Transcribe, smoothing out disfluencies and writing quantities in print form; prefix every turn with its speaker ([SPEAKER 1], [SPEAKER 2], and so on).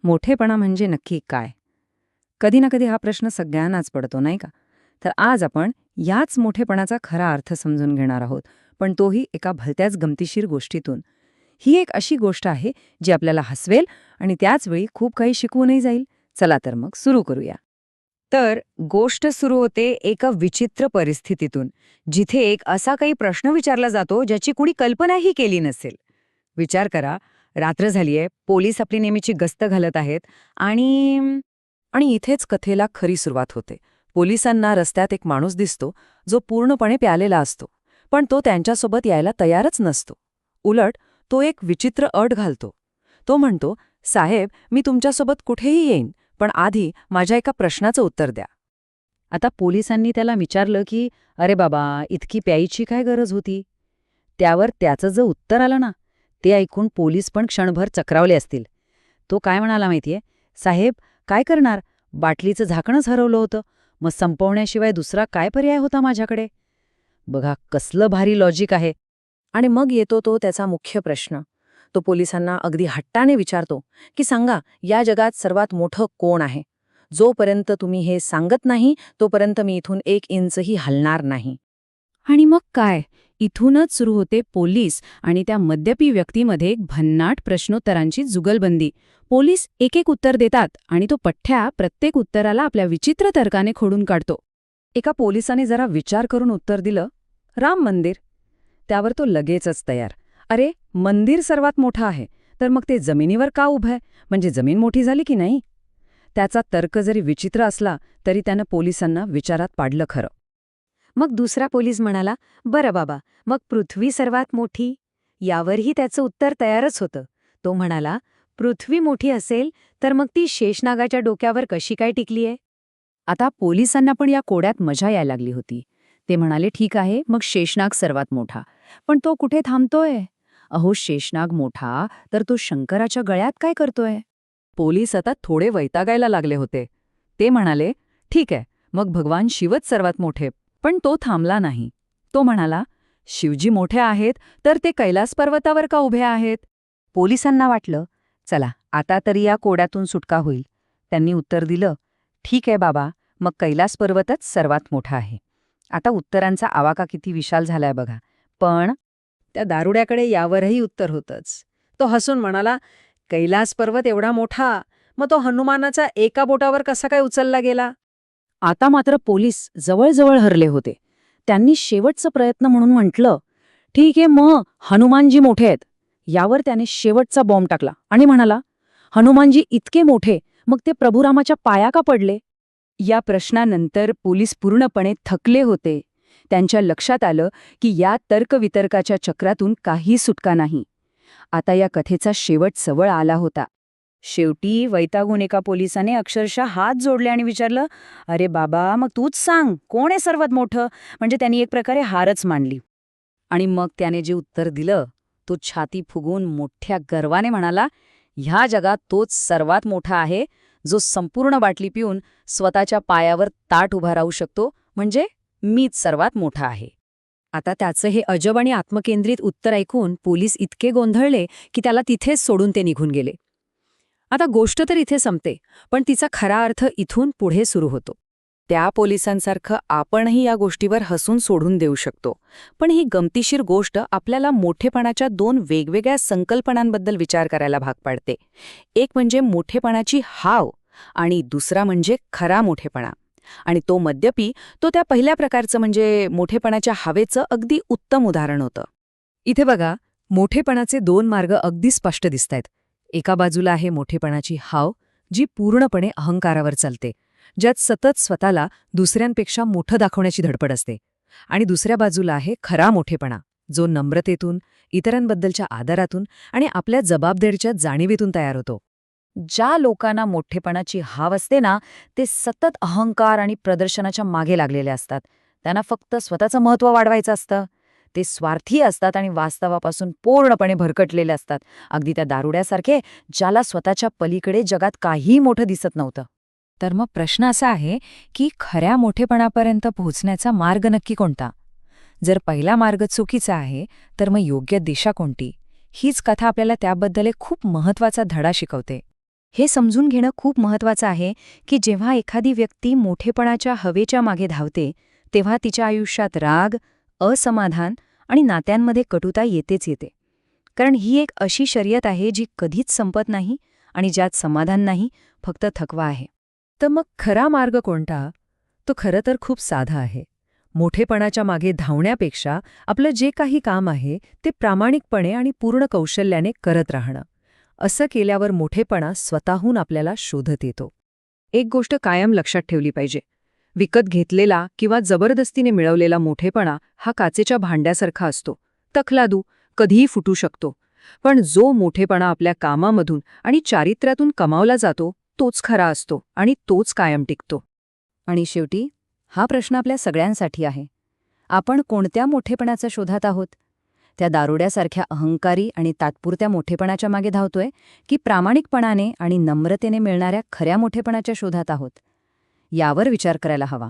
[SPEAKER 1] मोठेपणा म्हणजे नक्की काय? कधी ना कधी हा प्रश्न सगळ्यांनाच पडतो, नाही का? तर आज आपण याच मोठेपणाचा खरा अर्थ समजून घेणार आहोत, पण तोही एका भलत्याच गमतीशीर गोष्टीतून. ही एक अशी गोष्ट आहे जी आपल्याला हसवेल आणि त्याचवेळी खूप काही शिकवूनही जाईल. चला तर मग सुरू करूया. तर गोष्ट सुरू होते एका विचित्र परिस्थितीतून, जिथे एक असा काही प्रश्न विचारला जातो ज्याची कुणी कल्पनाही केली नसेल. विचार करा, रात्र झालीये, पोलीस आपली नेहमीची गस्त घालत आहेत आणि आणि इथेच कथेला खरी सुरुवात होते. पोलिसांना रस्त्यात एक माणूस दिसतो जो पूर्णपणे प्यालेला असतो, पण तो त्यांच्यासोबत यायला तयारच नसतो. उलट तो एक विचित्र अट घालतो. तो म्हणतो, साहेब, मी तुमच्यासोबत कुठेही येईन, पण आधी माझ्या एका प्रश्नाचं उत्तर द्या. आता पोलिसांनी त्याला विचारलं की, अरे बाबा, इतकी प्यायची काय गरज होती? त्यावर त्याचं जे उत्तर आलं ना, ते ऐकून पोलीस पण क्षणभर चक्रावले असतील. तो काय म्हणाला माहितीये, साहेब, काय करणार, बाटलीचं झाकणच हरवलं होतं, मग संपवण्याशिवाय दुसरा काय पर्याय होता माझ्याकडे? बघा कसलं भारी लॉजिक आहे. आणि मग येतो तो त्याचा मुख्य प्रश्न. तो पोलिसांना अगदी हट्टाने विचारतो की सांगा, या जगात सर्वात मोठं कोण आहे? जोपर्यंत तुम्ही हे सांगत नाही तोपर्यंत मी इथून 1 इंचही हलणार नाही. आणि मग काय, इथूनच सुरू होते पोलीस आणि त्या मद्यपी व्यक्तीमध्ये एक भन्नाट प्रश्नोत्तरांची जुगलबंदी. पोलीस एक एक उत्तर देतात आणि तो पठ्ठ्या प्रत्येक उत्तराला आपल्या विचित्र तर्काने खोडून काढतो. एका पोलिसाने जरा विचार करून उत्तर दिलं, राम मंदिर. त्यावर तो लगेचच तयार. अरे, मंदिर सर्वात मोठं आहे, तर मग ते जमिनीवर का उभं आहे? म्हणजे जमीन मोठी झाली की नाही? त्याचा तर्क जरी विचित्र असला तरी त्यानं पोलिसांना विचारात पाडलं खरं. मग दुसरा पोलीस म्हणाला, बरं बाबा, मग पृथ्वी सर्वात मोठी? यावरही त्याचं उत्तर तयारच होतं. तो म्हणाला, पृथ्वी मोठी असेल तर मग ती शेषनागाच्या डोक्यावर कशी काय टिकलीये? आता पोलिसांना पण या कोड्यात मजा यायला लागली होती. ते म्हणाले, ठीक आहे, मग शेषनाग सर्वात मोठा. पण तो कुठे थांबतोय? अहो, शेषनाग मोठा तर तो शंकराच्या गळ्यात काय करतोय? पोलीस आता थोडे वैतागायला लागले होते. ते म्हणाले, ठीक आहे, मग भगवान शिवच सर्वात मोठे. पण तो थांबला नाही. तो म्हणाला, शिवजी मोठे आहेत तर ते कैलास पर्वतावर का उभे आहेत? पोलिसांना वाटलं, चला आता तरी या कोड्यातून सुटका होईल. त्यांनी उत्तर दिलं, ठीक आहे बाबा, मग कैलास पर्वतच सर्वात मोठा आहे. आता उत्तरांचा आवाका किती विशाल झालाय बघा. पण त्या दारुड्याकडे यावरही उत्तर होतंच. तो हसून म्हणाला, कैलास पर्वत एवढा मोठा, मग तो हनुमानाचा एका बोटावर कसा काय उचलला गेला? आता मात्र पोलीस जवळजवळ हरले होते. त्यांनी शेवटचा प्रयत्न म्हणून म्हटलं, ठीक आहे, मग हनुमानजी मोठे आहेत. यावर त्याने शेवटचा बॉम्ब टाकला आणि म्हणाला, हनुमानजी इतके मोठे, मग ते प्रभुरामाच्या पाया का पडले? या प्रश्नानंतर पोलीस पूर्णपणे थकले होते. त्यांच्या लक्षात आलं की या तर्कवितर्काच्या चक्रातून काही सुटका नाही. आता या कथेचा शेवट जवळ आला होता. शेवटी वैतागून एका पोलिसाने अक्षरशः हात जोडले आणि विचारलं, अरे बाबा, मग तूच सांग, कोण आहे सर्वात मोठं? म्हणजे त्यांनी एक प्रकारे हारच मानली. आणि मग त्याने जे उत्तर दिलं, तो छाती फुगवून मोठ्या गर्वाने म्हणाला, ह्या जगात तोच सर्वात मोठा आहे, जो संपूर्ण बाटली पिऊन स्वतःच्या पायावर ताठ उभा राहू शकतो, म्हणजे मीच सर्वात मोठा आहे. आता त्याचं हे अजब आणि आत्मकेंद्रित उत्तर ऐकून पोलीस इतके गोंधळले की त्याला तिथेच सोडून ते निघून गेले. आता गोष्ट तर इथे संपते, पण तिचा खरा अर्थ इथून पुढे सुरू होतो. त्या पोलिसांसारखं आपणही या गोष्टीवर हसून सोडून देऊ शकतो. पण ही गमतीशीर गोष्ट आपल्याला मोठेपणाच्या 2 वेगवेगळ्या संकल्पनांबद्दल विचार करायला भाग पाडते. एक म्हणजे मोठेपणाची हाव आणि दुसरा म्हणजे खरा मोठेपणा. आणि तो मद्यपी, तो त्या पहिल्या प्रकारचं म्हणजे मोठेपणाच्या हवेचं अगदी उत्तम उदाहरण होतं. इथे बघा, मोठेपणाचे 2 मार्ग अगदी स्पष्ट दिसतायत. एका बाजूला आहे मोठेपणाची हाव, जी पूर्णपणे अहंकारावर चालते, ज्यात सतत स्वतःला दुसऱ्यांपेक्षा मोठं दाखवण्याची धडपड असते. आणि दुसऱ्या बाजूला आहे खरा मोठेपणा, जो नम्रतेतून, इतरांबद्दलच्या आदरातून आणि आपल्या जबाबदारीच्या जाणीवेतून तयार होतो. ज्या लोकांना मोठेपणाची हाव असते ना, ते सतत अहंकार आणि प्रदर्शनाच्या मागे लागलेले असतात. त्यांना फक्त स्वतःचं महत्त्व वाढवायचं असतं. ते स्वार्थी असतात आणि वास्तवापासून पूर्णपणे भरकटलेले असतात, अगदी त्या दारुड्यासारखे, ज्याला स्वतःच्या पलीकडे जगात काहीही मोठं दिसत नव्हतं. तर मग प्रश्न असा आहे की खऱ्या मोठेपणापर्यंत पोहोचण्याचा मार्ग नक्की कोणता? जर पहिला मार्ग चुकीचा आहे, तर मग योग्य दिशा कोणती? हीच कथा आपल्याला त्याबद्दल एक खूप महत्त्वाचा धडा शिकवते. हे समजून घेणं खूप महत्त्वाचं आहे की जेव्हा एखादी व्यक्ती मोठेपणाच्या हवेच्या मागे धावते तेव्हा तिच्या आयुष्यात राग, असमाधान आणि नात्यांमध्ये कटुता येतेच येते. कारण ही एक अशी शर्यत आहे जी कधीच संपत नाही आणि ज्यात समाधान नाही, फक्त थकवा आहे.
[SPEAKER 2] तर मग खरा मार्ग कोणता? तो खरं तर खूप साधा आहे. मोठेपणाच्या मागे धावण्यापेक्षा आपलं जे काही काम आहे ते प्रामाणिकपणे आणि पूर्ण कौशल्याने करत राहणं. असं केल्यावर मोठेपणा स्वतःहून आपल्याला शोधत येतो.
[SPEAKER 1] एक गोष्ट कायम लक्षात ठेवली पाहिजे. विकत घेतलेला किंवा जबरदस्तीने मिळवलेला मोठेपणा हा काचेच्या भांड्यासारखा असतो. तखलादू, कधीही फुटू शकतो. पण जो मोठेपणा आपल्या कामामधून आणि चारित्र्यातून कमावला जातो तोच खरा असतो आणि तोच कायम टिकतो. आणि शेवटी हा प्रश्न आपल्या सगळ्यांसाठी आहे. आपण कोणत्या मोठेपणाच्या शोधात आहोत? त्या दारुड्यासारख्या अहंकारी आणि तात्पुरत्या मोठेपणाच्या मागे धावतोय की प्रामाणिकपणाने आणि नम्रतेने मिळणाऱ्या खऱ्या मोठेपणाच्या शोधात आहोत? यावर विचार करायला हवा.